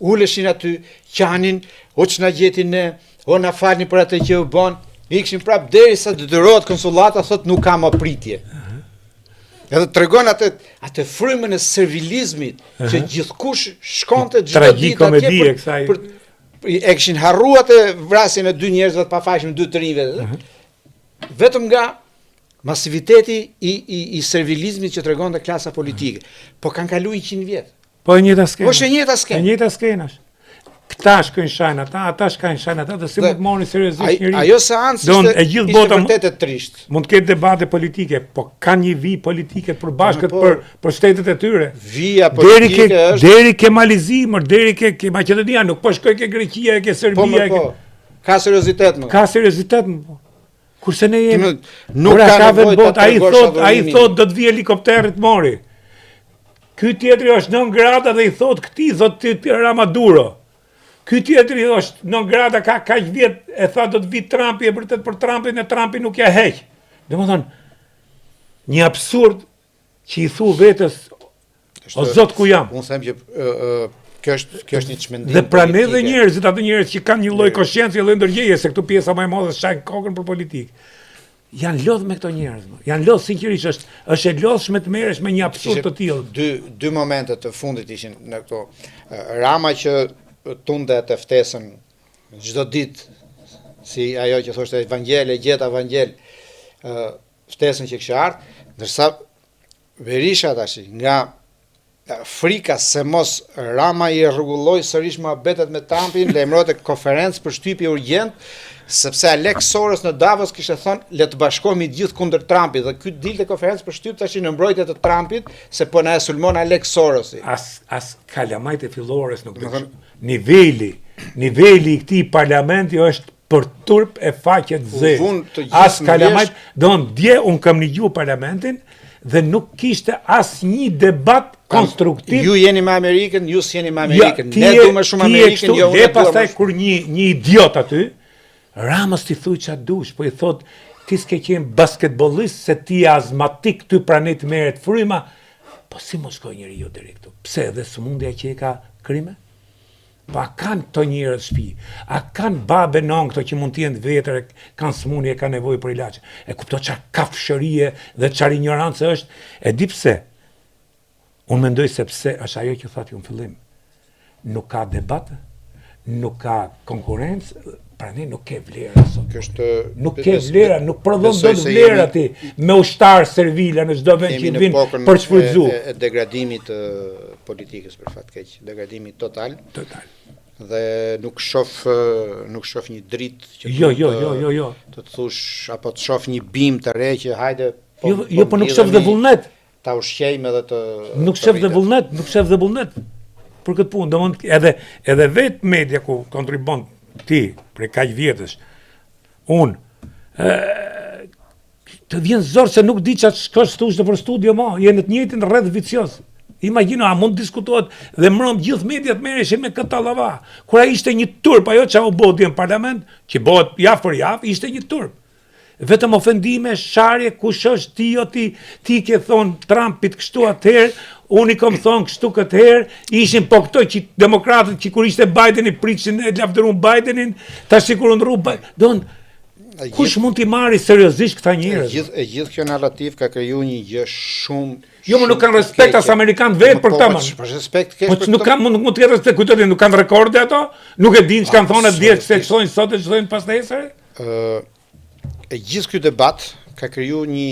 uleshin aty, qanin, o që na gjetin ne, o na falni për atë që u bon, ikshin prap derisa detyrohet konsulata, thot nuk ka më pritje. Edhe tregon atë frymën e servilizmit që gjithkush shkonte çdo ditë atje e kishin harruar atë vrasjen e 2 njerëzve të pafajshëm, 2 të rinjve. Vetëm nga masiviteti i servilizmit që tregon dhe klasa politike. Po kanë kaluar 100 vjet. Po e njëjta skenë. Po është e njëjta skenë. E njëjta skenë është. Këta shkojnë shajnë ata, ata shkojnë shajnë ata, dhe si mund të marrin seriozisht njëri. Ajo seancë ishte vërtet e trisht. Mund të ketë debate politike, po kanë një vijë politike përbashkët për shtetet e tyre. Vija politike është deri ke Malizim, deri ke Maqedonia, nuk po shkoj ke Greqia, ke Serbia. Po. Ka seriozitet më. Ka seriozitet më. Kurse ne jemi nuk ka nevojë ai thot do të vi helikopteri të mori. Ky tjetri është 9 grada dhe i thot këtij thot Ramaduro. Ky tjetri është 9 grada ka kaq vjet e tha do të vi Trumpi e vërtet për Trumpin e Trumpi nuk ja heq. Domethënë Një absurd që i thu vetës, o zot ku jam. Unë them që kjo është një çmendim. Dhe pranë edhe njerëzit, ato njerëz që kanë një lloj konsciencë dhe ndërgjeje se këtu pjesa më e madhe shajnë kokën për politikë. Janë lodh me këto njerëz. Janë lodh sinqerisht, është e lodhshme të merresh me një absurd të tillë. Dy momente të fundit ishin në këto. Rama që tunde të ftesën çdo ditë, si ajo që thoshte Evangel, gjeta Evangel, ftesën që kishte ardhur, ndërsa Berisha tash nga frika se mos Rama i rregulloi sërish mohabetet me Trumpin, lajmërohet konferencë për shtypje urgjent, sepse Alex Soros në Davos kishte thënë le të bashkohemi gjithë kundër Trumpit, dhe ky dilte konferencë për shtyp tash në mbrojtje të Trumpit se po na e sulmon Alex Sorosi. As kalamajt e fillores nuk do të niveli i këtij parlamenti është për turp e faqet zë. As kalamajt, dje un kam ligju parlamentin dhe nuk kishte asnjë debat konstruktiv. Ju jeni me Amerikën, ju s'jeni me Amerikën. Ne du më shumë Amerikën, jo unë. Pastaj kur një idiot aty, Ramës ti thuj çfarë dush, po i thot ti s'ke qenë basketbollist se ti azmatik ty pranë të merret fryma. Po si mos shkoj njeriu deri këtu? Pse edhe sëmundja që e ka krime? Po a kanë këto njerëz shtëpi? A kanë babë non këto që mund të jenë vetër, kanë sëmundje, kanë nevojë për ilaç? E kupto çfarë kafshërie dhe çfarë ignorancë është? E di pse? Unë mendoj sepse është ajo që thati në fillim. Nuk ka debat, nuk ka konkurrencë, prandaj nuk ke vlera sot. Nuk ke vlera, nuk prodhon dot vlera ti me ushtar servila në çdo vend që vin për të shfrytzuar. E degradimit të politikës për fat keq, degradimit total. Total. Dhe nuk shoh një dritë që jo. Të thosh apo të shoh një bim të re që hajde po nuk shoh dhe vullnet. Ta ushqejmë edhe të nuk shoh dhe vullnet. Për këtë punë, domethënë edhe vetë media ku kontribon ti për kaq vjetësh. Të vjen zor se nuk di çfarë shkosh thosh në studio më, je në të njëjtin rreth vicioz. Imagjino, a mund diskutohet dhe mbrëm gjithë mediat merreshin me këtë tallava. Kur ai ishte një turp, ajo çau bëu në parlament, që bëhet javë për javë, ishte një turp. Vetëm ofendime, sharje, kush është ti, jo ti ke thon Trumpit kështu atëherë, unë i kam thonë kështu këtë herë, ishin po këto që demokratët që kur ishte Bideni pritin e lavdëruan Bidenin, tash sikur ndru Biden. Kush mund t'i marrë seriozisht këta njerëz? E gjithë kjo narrativ ka krijuar një gjë shumë. Jo, më nuk kanë respekt as amerikan vetë për këtë më. Po respekt kesh për këtë. Nuk mund të ketë respekt kujtoni, nuk kanë rekorde ato? Nuk e dinë ç'kan thonë dje se çojnë sot e çojnë pas nesër? E gjithë ky debat ka krijuar një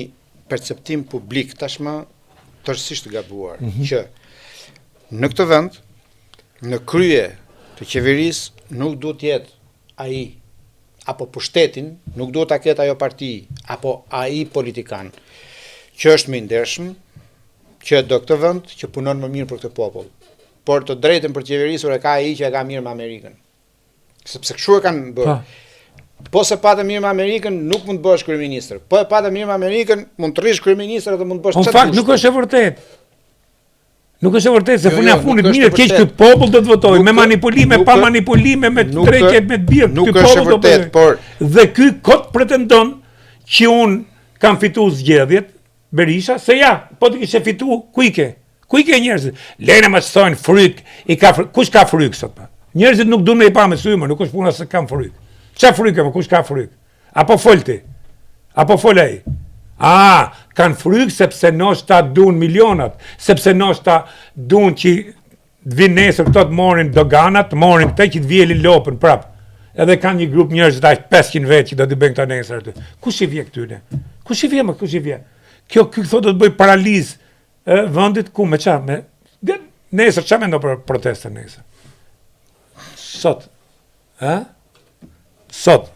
perceptim publik tashmë tërësisht të gabuar, që në këtë vend, në krye të qeverisë nuk duhet të jetë ai apo pushtetin, nuk duhet ta ketë ajo parti apo ai politikan që është më i ndershëm, që do këtë vend, që punon më mirë për këtë popull. Por të drejtën për qeverisur e ka ai që e ka mirë me Amerikën. Sepse kështu e kanë bërë. Po se patë mirë me Amerikën, nuk mund të bësh kryeminist. Po e patë mirë me Amerikën, mund të rrish kryeminist dhe mund të bësh çfarë. Në fakt nuk është e vërtetë. Nuk është e vërtetë se funa fundit mirë keq ky popull do të votojë me manipulime, pa manipulime, me trekje, me birë. Ky popull do të bëjë. Por dhe ky kot pretendon që un kam fituar zgjedhjet, Berisha, se ja, po të kishe fituar, ku i ke? Ku i ke njerëzit? Lene më thonë fryk, kush ka fryk sot? Njerëzit nuk duan me i pa me sy, nuk është puna se kam fryk. Çfarë fryke, kush ka fryk? Apo folti? Apo folej? Kanë fryk sepse noshta duan milionat, sepse noshta duan që të vinë nesër këto të morin doganat, të morin këtë që të vjelin lopën prap. Edhe kanë një grup njerëz dash 500 vet që do të bëjnë këto nesër aty. Kush i vjen këtyre? Kush i vjen? Kjo thotë do të bëj paralizë vendit ku me çfarë? Me nesër çfarë mendon për protestën nesër? Sot. Sot.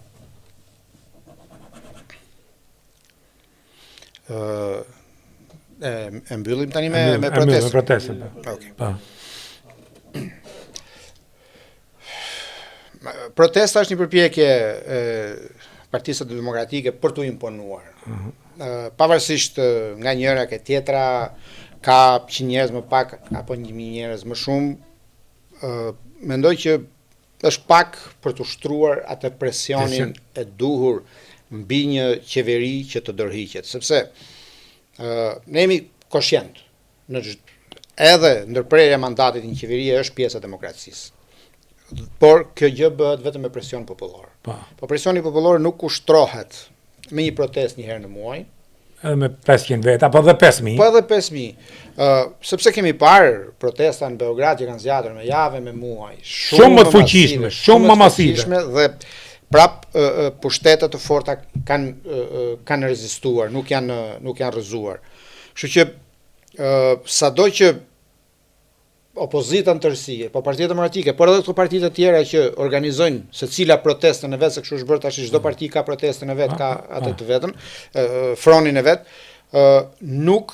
E mbyllim tani me protestën. Me protestën. Okej. Protesta është një përpjekje e Partisë Demokratike për t'u imponuar. Pavarësisht nga njëra ke tjetra, ka 100 njerëz më pak apo 1000 njerëz më shumë, mendoj që është pak për të ushtruar atë presionin e duhur mbi një qeveri që të dorëhiqet, sepse Ne jemi koshient edhe ndërprerja e mandatit në qeveri është pjesë e demokracisë. Por kjo gjë bëhet vetëm me presion popullor. Po presioni popullor nuk ushtrohet me një protestë një herë në muaj, edhe me 500 vetë, apo edhe 5.000. Po edhe 5.000. Sepse kemi parë protesta në Beograd që kanë zgjatur me javë, me muaj. Shumë më të fuqishme, shumë më masive. Dhe prap pushtetet të forta kanë rezistuar, nuk janë rrëzuar. Kështu që sado që opozita në tërësi, po partitë demokratike, por edhe këto partitë të tjera që organizojnë secila protestën e vet, se kështu është bërë tash, çdo parti ka protestën e vet, ka atë të vetën, fronin e vet, nuk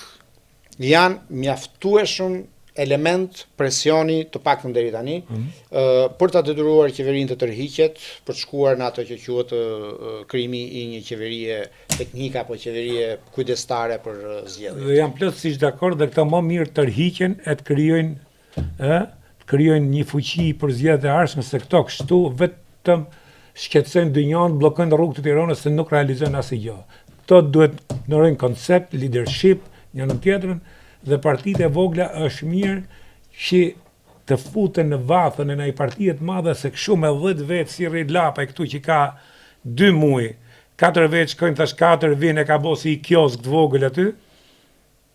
janë mjaftueshëm element presioni të paktën deri tani për ta detyruar qeverinë të tërhiqet, për të shkuar në ato që quhet krijimi i një qeverie teknike apo qeverie kujdestare për zgjedhjet. Dhe jam plotësisht dakord dhe këta më mirë tërhiqen e të krijojnë një fuqi për zgjedhjet e ardhshme, se këto kështu vetëm shqetësojnë dynjan, bllokojnë rrugët e Tiranës se nuk realizojnë asgjë. Këto duhet ndërrojnë koncept, leadership, njërin tjetrën, dhe partitë e vogla është mirë që të futen në vathën e ndaj partie të madhe, se kështu me 10 vetë si rrit lapa këtu që ka 2 muaj, 4 vetë shkojnë thash 4 vinë e ka bosi i kiosk të vogël aty.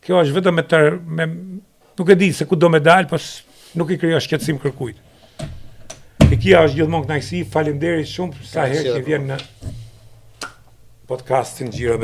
Kjo është vetëm me nuk e di se ku do me dalë, pas nuk i krijo shqetësim kërkujt. E kia është gjithmonë kënaqësi, faleminderit shumë sa herë që vjen në podcastin Xhiro.